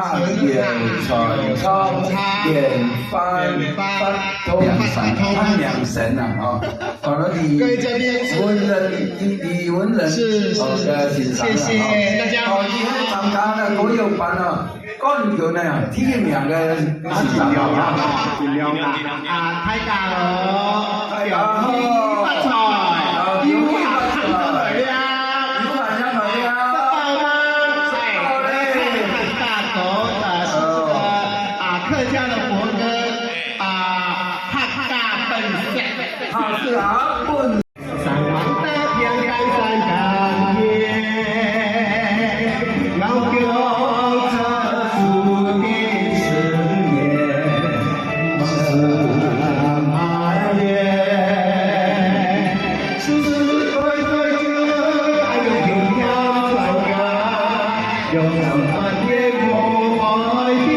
那点传抄点翻两神啊！哦，好了，李文人是谢谢大家。哦，你看长大的国有班啊，干有那样天两个尽量啊，太假咯，哎呀，發財，要下行得嚟啊！客家的国歌客家本色，客家本。山湾的天干山干天，老表车树的十年，马年，世世代代就爱用平调传歌，有长满天我爱天。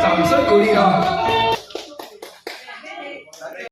掌声鼓励啊！